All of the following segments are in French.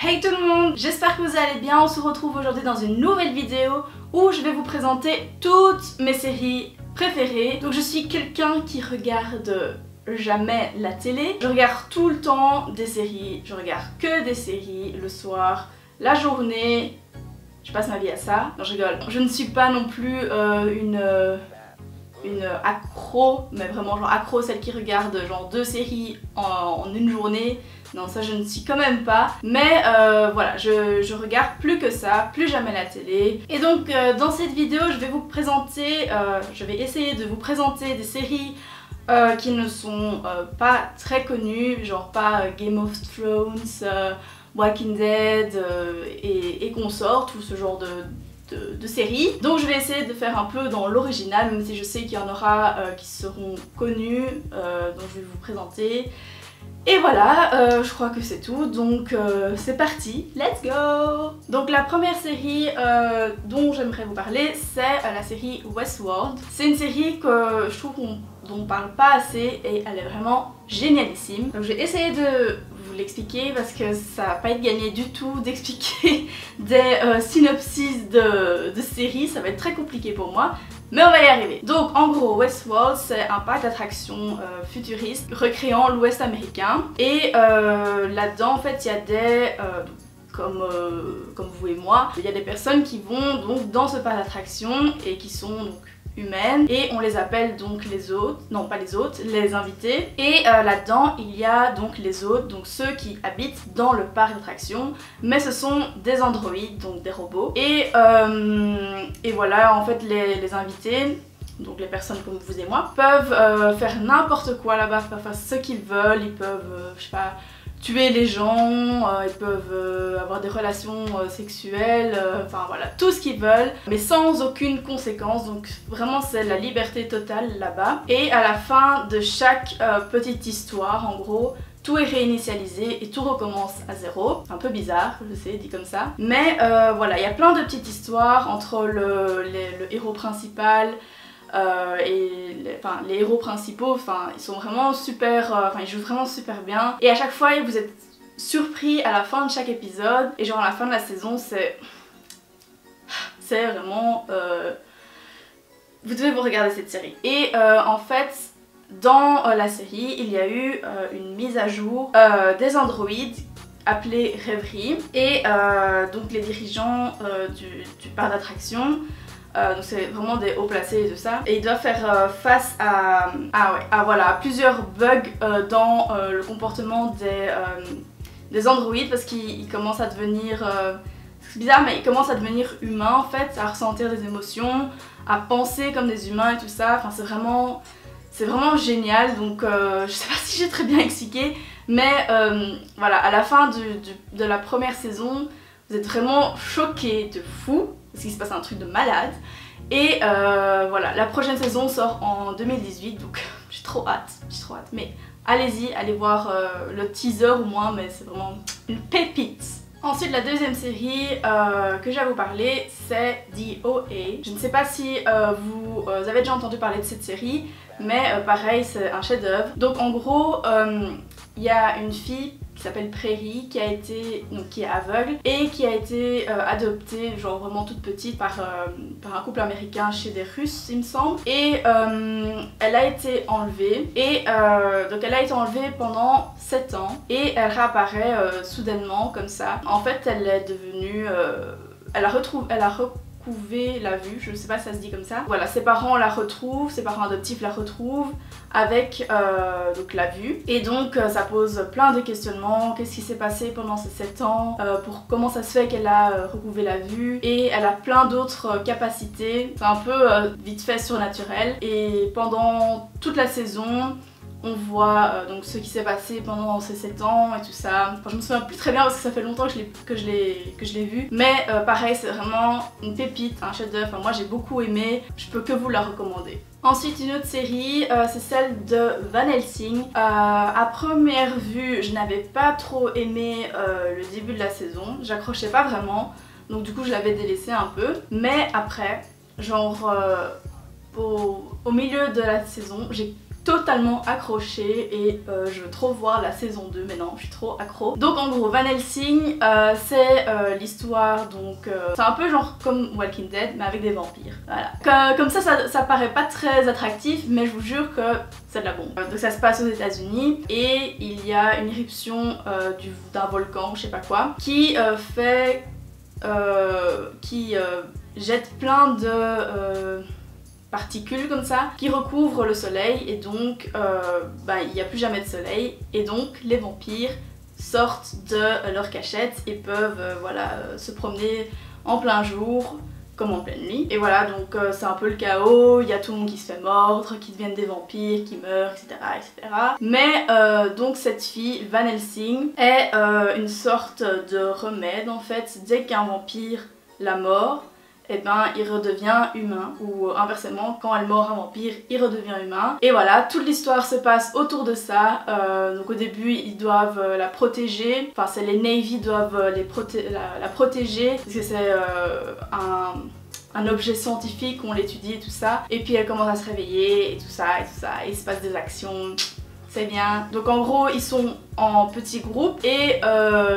Hey tout le monde, j'espère que vous allez bien. On se retrouve aujourd'hui dans une nouvelle vidéo où je vais vous présenter toutes mes séries préférées. Donc je suis quelqu'un qui regarde jamais la télé. Je regarde tout le temps des séries, je regarde que des séries le soir, la journée. Je passe ma vie à ça. Non, je rigole. Je ne suis pas non plus une accro, mais vraiment genre accro, celle qui regarde genre 2 séries en une journée. Non, ça je ne suis quand même pas. Mais voilà, je regarde plus que ça, plus jamais la télé. Et donc dans cette vidéo, je vais vous présenter, je vais essayer de vous présenter des séries qui ne sont pas très connues, genre pas Game of Thrones, Walking Dead et consorts, tout ce genre de séries. Donc je vais essayer de faire un peu dans l'original, même si je sais qu'il y en aura qui seront connus, dont je vais vous présenter. Et voilà, je crois que c'est tout, donc c'est parti, let's go! Donc la première série dont j'aimerais vous parler, c'est la série Westworld. C'est une série que je trouve dont on parle pas assez et elle est vraiment génialissime. Donc je vais essayer de vous l'expliquer parce que ça va pas être gagné du tout d'expliquer des synopsis de séries, ça va être très compliqué pour moi. Mais on va y arriver. Donc en gros, Westworld c'est un parc d'attractions futuriste recréant l'Ouest américain. Et là-dedans en fait il y a des... comme vous et moi, il y a des personnes qui vont donc dans ce parc d'attractions et qui sont donc humaines et on les appelle donc les hôtes, non pas les hôtes, les invités. Et là-dedans il y a donc les hôtes, donc ceux qui habitent dans le parc d'attractions, mais ce sont des androïdes, donc des robots. Et voilà, en fait les invités, donc les personnes comme vous et moi, peuvent faire n'importe quoi là-bas, peuvent faire ce qu'ils veulent, ils peuvent, je sais pas, tuer les gens, ils peuvent avoir des relations sexuelles, enfin voilà, tout ce qu'ils veulent, mais sans aucune conséquence, donc vraiment c'est la liberté totale là-bas. Et à la fin de chaque petite histoire, en gros, tout est réinitialisé et tout recommence à zéro. Un peu bizarre, je sais, dit comme ça. Mais voilà, il y a plein de petites histoires entre le héros principal, et les héros principaux, ils sont vraiment super, ils jouent vraiment super bien. Et à chaque fois vous êtes surpris à la fin de chaque épisode. Et genre à la fin de la saison c'est vraiment... vous devez vous regarder cette série. Et en fait dans la série il y a eu une mise à jour des androïdes appelée Rêverie. Et donc les dirigeants du parc d'attractions, donc c'est vraiment des hauts placés et tout ça, et ils doivent faire face à voilà, plusieurs bugs dans le comportement des androïdes, parce qu'ils commencent à devenir, c'est bizarre mais ils commencent à devenir humains en fait, à ressentir des émotions, à penser comme des humains et tout ça. Enfin c'est vraiment génial. Donc je sais pas si j'ai très bien expliqué, mais voilà, à la fin de la première saison vous êtes vraiment choqués de fou parce qu'il se passe un truc de malade. Et voilà, la prochaine saison sort en 2018, donc j'ai trop hâte, mais allez-y, allez voir le teaser au moins, mais c'est vraiment une pépite. Ensuite, la deuxième série que j'ai à vous parler, c'est The OA. Je ne sais pas si vous avez déjà entendu parler de cette série, mais pareil, c'est un chef-d'œuvre. Donc en gros, il y a une fille qui s'appelle Prairie, qui est aveugle et qui a été adoptée genre vraiment toute petite par un couple américain chez des Russes il me semble. Et elle a été enlevée, et donc elle a été enlevée pendant 7 ans et elle réapparaît soudainement comme ça. En fait elle est devenue... elle a recouvé la vue, je sais pas si ça se dit comme ça. Voilà, ses parents la retrouvent, ses parents adoptifs la retrouvent avec donc la vue. Et donc ça pose plein de questionnements. Qu'est-ce qui s'est passé pendant ces 7 ans, comment ça se fait qu'elle a recouvé la vue, et elle a plein d'autres capacités. C'est un peu vite fait surnaturel. Et pendant toute la saison on voit donc ce qui s'est passé pendant ces 7 ans et tout ça. Enfin, je me souviens plus très bien parce que ça fait longtemps que je l'ai vu. Mais pareil, c'est vraiment une pépite, un chef-d'œuvre. Enfin, moi j'ai beaucoup aimé, je peux que vous la recommander. Ensuite, une autre série, c'est celle de Van Helsing. À première vue, je n'avais pas trop aimé le début de la saison. J'accrochais pas vraiment, donc du coup je l'avais délaissé un peu. Mais après, genre au milieu de la saison, j'ai totalement accrochée et je veux trop voir la saison 2 maintenant, je suis trop accro. Donc en gros Van Helsing c'est l'histoire donc c'est un peu genre comme Walking Dead mais avec des vampires. Voilà. Comme ça paraît pas très attractif mais je vous jure que c'est de la bombe. Donc ça se passe aux États-Unis et il y a une éruption d'un volcan, je sais pas quoi, qui jette plein de particules comme ça qui recouvrent le soleil et donc il n'y a plus jamais de soleil et donc les vampires sortent de leur cachette et peuvent se promener en plein jour comme en pleine nuit. Et voilà, donc c'est un peu le chaos, il y a tout le monde qui se fait mordre, qui deviennent des vampires, qui meurent, etc. etc. Mais donc cette fille, Van Helsing, est une sorte de remède en fait. Dès qu'un vampire la mord, et ben il redevient humain, ou inversement quand elle mord un vampire il redevient humain. Et voilà, toute l'histoire se passe autour de ça. Donc au début ils doivent la protéger, enfin c'est les Navy doivent la protéger parce que c'est un objet scientifique, on l'étudie et tout ça. Et puis elle commence à se réveiller et tout ça, et il se passe des actions. C'est bien. Donc en gros ils sont en petits groupes et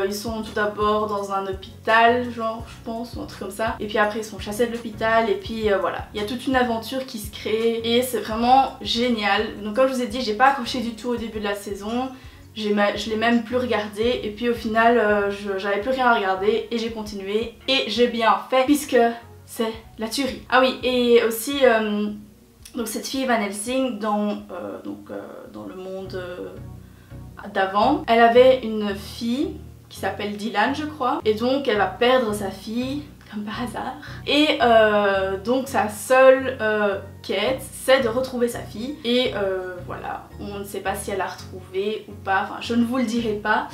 ils sont tout d'abord dans un hôpital genre je pense ou un truc comme ça et puis après ils sont chassés de l'hôpital et puis voilà, il y a toute une aventure qui se crée et c'est vraiment génial. Donc comme je vous ai dit j'ai pas accroché du tout au début de la saison, je l'ai même plus regardé et puis au final j'avais plus rien à regarder et j'ai continué et j'ai bien fait puisque c'est la tuerie. Ah oui et aussi donc cette fille Van Helsing dans le monde d'avant, elle avait une fille qui s'appelle Dylan je crois et donc elle va perdre sa fille comme par hasard et donc sa seule quête c'est de retrouver sa fille et voilà, on ne sait pas si elle l'a retrouvée ou pas, enfin je ne vous le dirai pas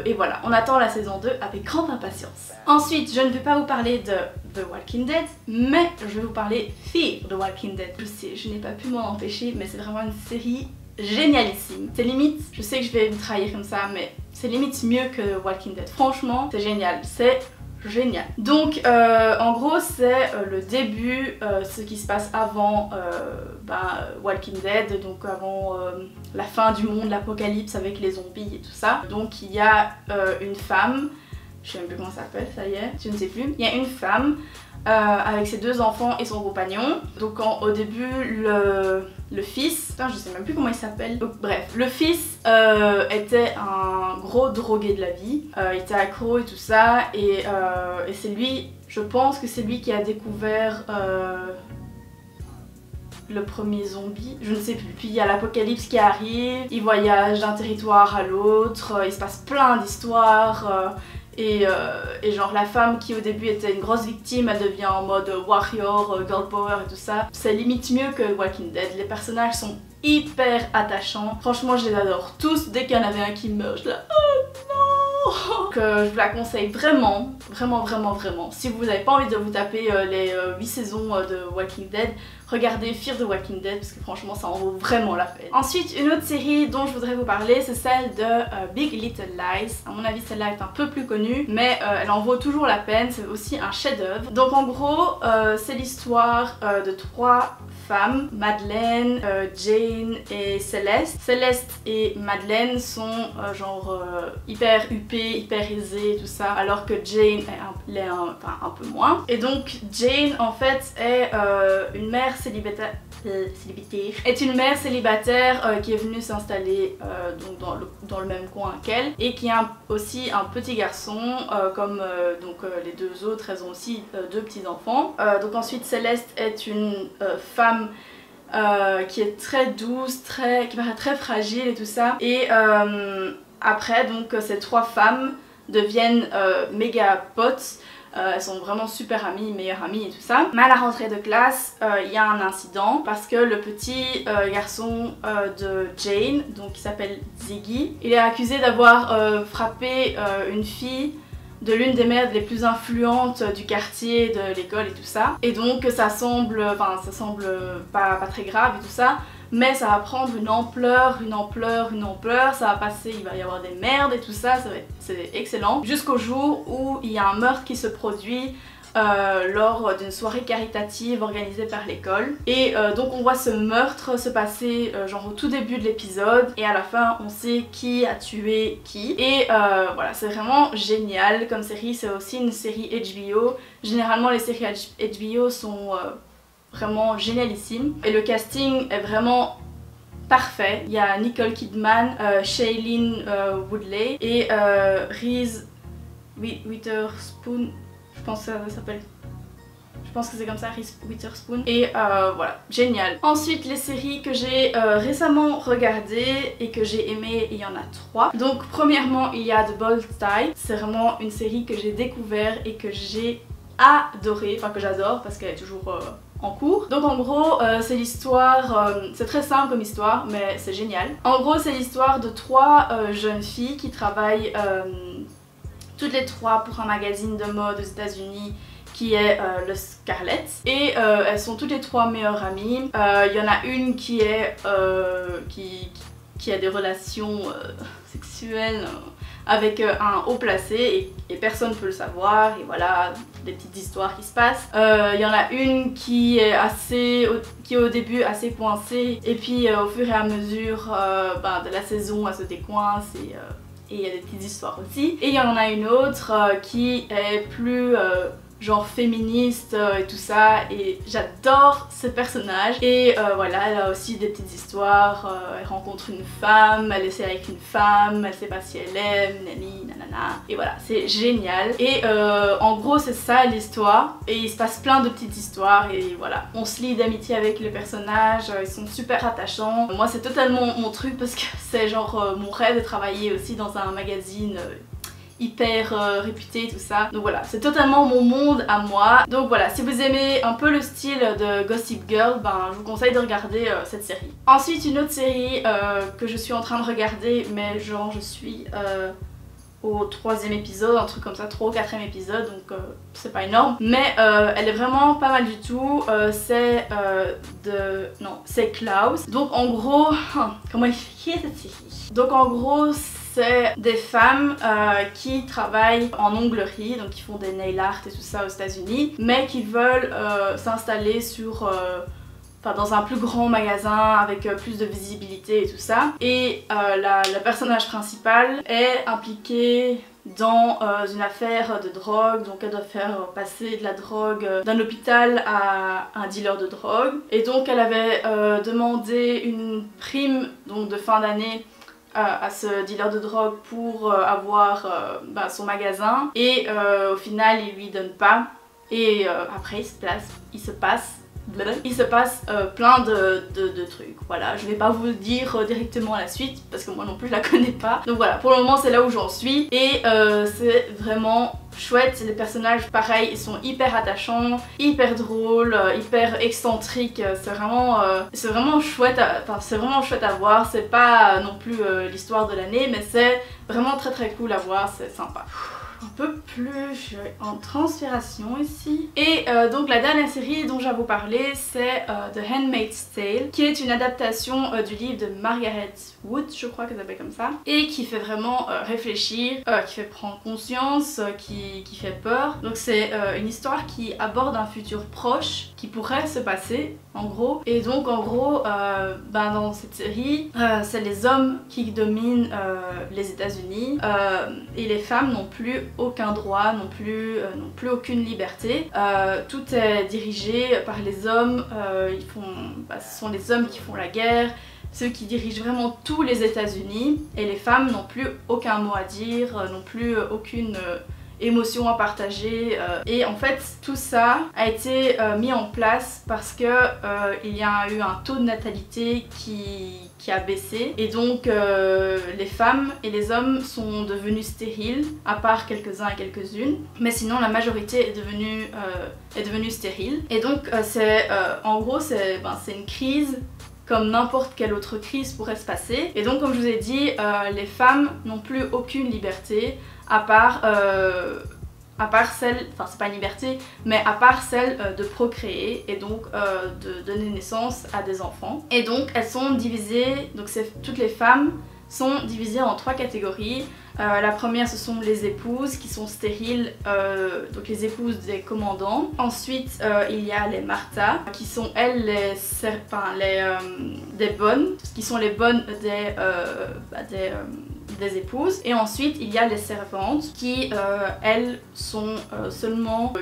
et voilà, on attend la saison 2 avec grande impatience. Ensuite je ne vais pas vous parler de The Walking Dead mais je vais vous parler Fear the Walking Dead. Je sais, je n'ai pas pu m'en empêcher mais c'est vraiment une série génialissime. C'est limite, je sais que je vais vous trahir comme ça mais c'est limite mieux que Walking Dead. Franchement c'est génial, c'est génial. Donc en gros c'est le début, ce qui se passe avant Walking Dead, donc avant la fin du monde, l'apocalypse avec les zombies et tout ça. Donc il y a une femme, je sais même plus comment ça s'appelle, ça y est, je ne sais plus. Il y a une femme avec ses deux enfants et son compagnon. Donc au début le fils, putain je sais même plus comment il s'appelle. Donc bref, le fils était un gros drogué de la vie, il était accro et tout ça et c'est lui, je pense que c'est lui qui a découvert le premier zombie, je ne sais plus. Puis il y a l'apocalypse qui arrive, il voyage d'un territoire à l'autre, il se passe plein d'histoires. Et genre la femme qui au début était une grosse victime, elle devient en mode warrior, girl power et tout ça. C'est limite mieux que Walking Dead, les personnages sont hyper attachants. Franchement je les adore tous, dès qu'il y en avait un qui meurt, je la oh non. Donc je vous la conseille vraiment, vraiment vraiment vraiment. Si vous n'avez pas envie de vous taper les 8 saisons de Walking Dead, regardez Fear the Walking Dead parce que franchement ça en vaut vraiment la peine. Ensuite une autre série dont je voudrais vous parler c'est celle de Big Little Lies. À mon avis celle-là est un peu plus connue mais elle en vaut toujours la peine, c'est aussi un chef-d'œuvre. Donc en gros c'est l'histoire de 3 femmes, Madeleine, Jane et Céleste. Céleste et Madeleine sont genre hyper huppées, hyper aisées et tout ça alors que Jane est un peu moins. Et donc Jane en fait est une mère célibataire, est une mère célibataire qui est venue s'installer dans le même coin qu'elle et qui a aussi un petit garçon comme les deux autres, elles ont aussi 2 petits enfants. Donc ensuite Céleste est une femme qui est très douce, qui paraît très fragile et tout ça et après donc ces 3 femmes deviennent méga potes. Elles sont vraiment super amies, meilleures amies et tout ça. Mais à la rentrée de classe, il y a un incident parce que le petit garçon de Jane, donc qui s'appelle Ziggy, il est accusé d'avoir frappé une fille de l'une des mères les plus influentes du quartier, de l'école et tout ça. Et donc ça semble pas très grave et tout ça. Mais ça va prendre une ampleur, ça va passer, il va y avoir des merdes et tout ça, c'est excellent. Jusqu'au jour où il y a un meurtre qui se produit lors d'une soirée caritative organisée par l'école. Et donc on voit ce meurtre se passer genre au tout début de l'épisode et à la fin on sait qui a tué qui. Et voilà, c'est vraiment génial comme série, c'est aussi une série HBO. Généralement les séries HBO sont vraiment génialissimes et le casting est vraiment parfait. Il y a Nicole Kidman, Shailene Woodley et Reese Witherspoon, je pense que ça s'appelle. Je pense que c'est comme ça, Reese Witherspoon. Et voilà, génial. Ensuite, les séries que j'ai récemment regardées et que j'ai aimées, il y en a 3. Donc premièrement, il y a The Bold Type. C'est vraiment une série que j'ai découvert et que j'ai adorée, enfin que j'adore parce qu'elle est toujours en cours. Donc en gros c'est l'histoire, c'est très simple comme histoire mais c'est génial. En gros c'est l'histoire de 3 jeunes filles qui travaillent toutes les 3 pour un magazine de mode aux États-Unis qui est le Scarlet. Et elles sont toutes les 3 meilleures amies. Il y en a une qui est qui a des relations sexuelles avec un haut placé et personne ne peut le savoir, et voilà, des petites histoires qui se passent. Il y en a une qui est au début assez coincée et puis au fur et à mesure de la saison elle se décoince et il y a des petites histoires aussi. Et il y en a une autre qui est plus genre féministe et tout ça, et j'adore ce personnage. Et voilà, elle a aussi des petites histoires, elle rencontre une femme, elle essaie avec une femme, elle sait pas si elle aime, nani, nanana, et voilà, c'est génial. Et en gros c'est ça l'histoire, et il se passe plein de petites histoires, et voilà, on se lie d'amitié avec les personnages, ils sont super attachants. Moi c'est totalement mon truc parce que c'est genre mon rêve de travailler aussi dans un magazine hyper réputé, tout ça. Donc voilà, c'est totalement mon monde à moi. Donc voilà, si vous aimez un peu le style de Gossip Girl, ben je vous conseille de regarder cette série. Ensuite, une autre série que je suis en train de regarder, mais genre je suis au 3e épisode, un truc comme ça, 3 ou 4e épisode, donc c'est pas énorme. Mais elle est vraiment pas mal du tout. C'est c'est Klaus. Donc en gros, comment expliquer cette série? Donc en gros, c'est des femmes qui travaillent en onglerie, donc qui font des nail art et tout ça aux États-Unis, mais qui veulent s'installer dans un plus grand magasin avec plus de visibilité et tout ça. Et le personnage principal est impliqué dans une affaire de drogue, donc elle doit faire passer de la drogue d'un hôpital à un dealer de drogue. Et donc elle avait demandé une prime donc de fin d'année à ce dealer de drogue pour avoir son magasin, et au final il lui donne pas, et après il se passe plein de trucs. Voilà, je vais pas vous dire directement la suite parce que moi non plus je la connais pas. Donc voilà, pour le moment c'est là où j'en suis, et c'est vraiment chouette. Les personnages pareil, ils sont hyper attachants, hyper drôles, hyper excentriques. C'est vraiment chouette c'est vraiment chouette à voir. C'est pas non plus l'histoire de l'année, mais c'est vraiment très cool à voir, c'est sympa. Un peu plus, je suis en transpiration ici. Et donc la dernière série dont je vais vous parler, c'est The Handmaid's Tale, qui est une adaptation du livre de Margaret Wood, je crois qu'elle s'appelle comme ça, et qui fait vraiment réfléchir, qui fait prendre conscience, qui fait peur. Donc c'est une histoire qui aborde un futur proche qui pourrait se passer en gros. Et donc en gros dans cette série c'est les hommes qui dominent les États-Unis, et les femmes n'ont plus aucun droit, n'ont plus aucune liberté. Tout est dirigé par les hommes, ce sont les hommes qui font la guerre, ceux qui dirigent vraiment tous les États-Unis, et les femmes n'ont plus aucun mot à dire, n'ont plus aucune émotion à partager. Et en fait tout ça a été mis en place parce que il y a eu un taux de natalité qui a baissé, et donc les femmes et les hommes sont devenus stériles, à part quelques-uns et quelques-unes, mais sinon la majorité est devenue stérile. Et donc en gros c'est une crise comme n'importe quelle autre crise pourrait se passer. Et donc comme je vous ai dit, les femmes n'ont plus aucune liberté à part celle, enfin c'est pas une liberté, mais à part celle de procréer, et donc de donner naissance à des enfants. Et donc elles sont divisées, donc toutes les femmes sont divisées en 3 catégories. La première, ce sont les épouses qui sont stériles, donc les épouses des commandants. Ensuite, il y a les Martha qui sont elles des bonnes, qui sont les bonnes des épouses. Et ensuite il y a les servantes qui elles sont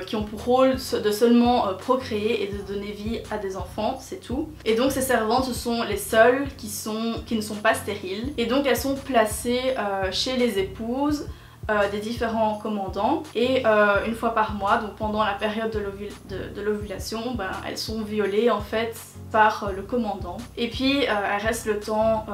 qui ont pour rôle de seulement procréer et de donner vie à des enfants, c'est tout. Et donc ces servantes, ce sont les seules qui ne sont pas stériles, et donc elles sont placées chez les épouses des différents commandants, et une fois par mois, donc pendant la période de l'ovulation, ben, elles sont violées en fait par le commandant, et puis elles restent le temps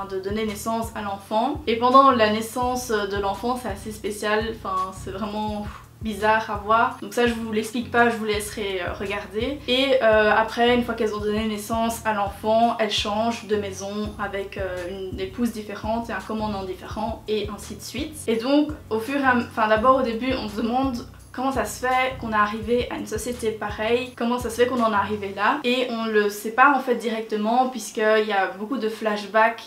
de donner naissance à l'enfant. Et pendant la naissance de l'enfant, c'est assez spécial, enfin c'est vraiment bizarre à voir, donc ça je vous l'explique pas, je vous laisserai regarder. Et après, une fois qu'elles ont donné naissance à l'enfant, elles changent de maison avec une épouse différente et un commandant différent, et ainsi de suite. Et donc au fur et à mesure, d'abord au début on se demande comment ça se fait qu'on est arrivé à une société pareille, comment ça se fait qu'on en est arrivé là, et on le sait pas en fait directement, puisqu'il y a beaucoup de flashbacks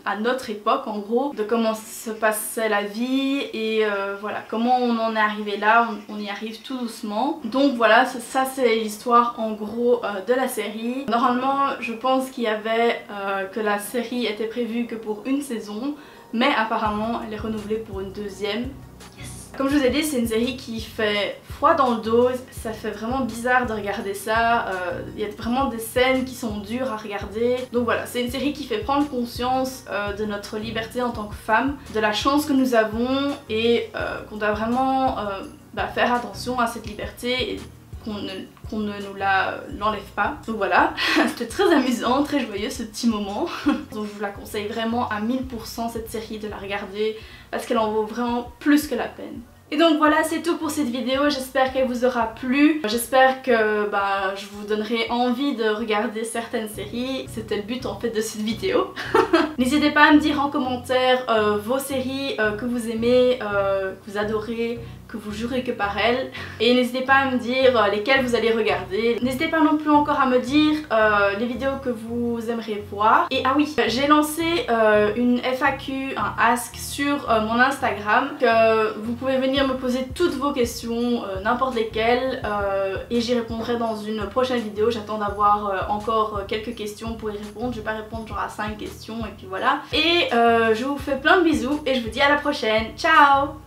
à notre époque en gros, de comment se passait la vie, et voilà, comment on en est arrivé là, on y arrive tout doucement. Donc voilà, ça c'est l'histoire en gros de la série. Normalement je pense qu'il y avait que la série était prévue que pour une saison, mais apparemment elle est renouvelée pour une deuxième. Comme je vous ai dit, c'est une série qui fait froid dans le dos, ça fait vraiment bizarre de regarder ça, il y a vraiment des scènes qui sont dures à regarder. Donc voilà, c'est une série qui fait prendre conscience de notre liberté en tant que femme, de la chance que nous avons, et qu'on doit vraiment faire attention à cette liberté, et qu'on ne nous l'enlève pas. Donc voilà, c'était très amusant, très joyeux ce petit moment. Donc je vous la conseille vraiment à 1000% cette série, de la regarder, parce qu'elle en vaut vraiment plus que la peine. Et donc voilà, c'est tout pour cette vidéo, j'espère qu'elle vous aura plu. J'espère que je vous donnerai envie de regarder certaines séries. C'était le but en fait de cette vidéo. N'hésitez pas à me dire en commentaire vos séries que vous aimez, que vous adorez, que vous jurez que par elles. Et n'hésitez pas à me dire lesquelles vous allez regarder. N'hésitez pas non plus encore à me dire les vidéos que vous aimeriez voir. Et ah oui, j'ai lancé une FAQ, un Ask sur mon Instagram, que vous pouvez venir me poser toutes vos questions, n'importe lesquelles, et j'y répondrai dans une prochaine vidéo. J'attends d'avoir encore quelques questions pour y répondre. Je vais pas répondre genre à 5 questions et puis voilà. Et je vous fais plein de bisous et je vous dis à la prochaine. Ciao!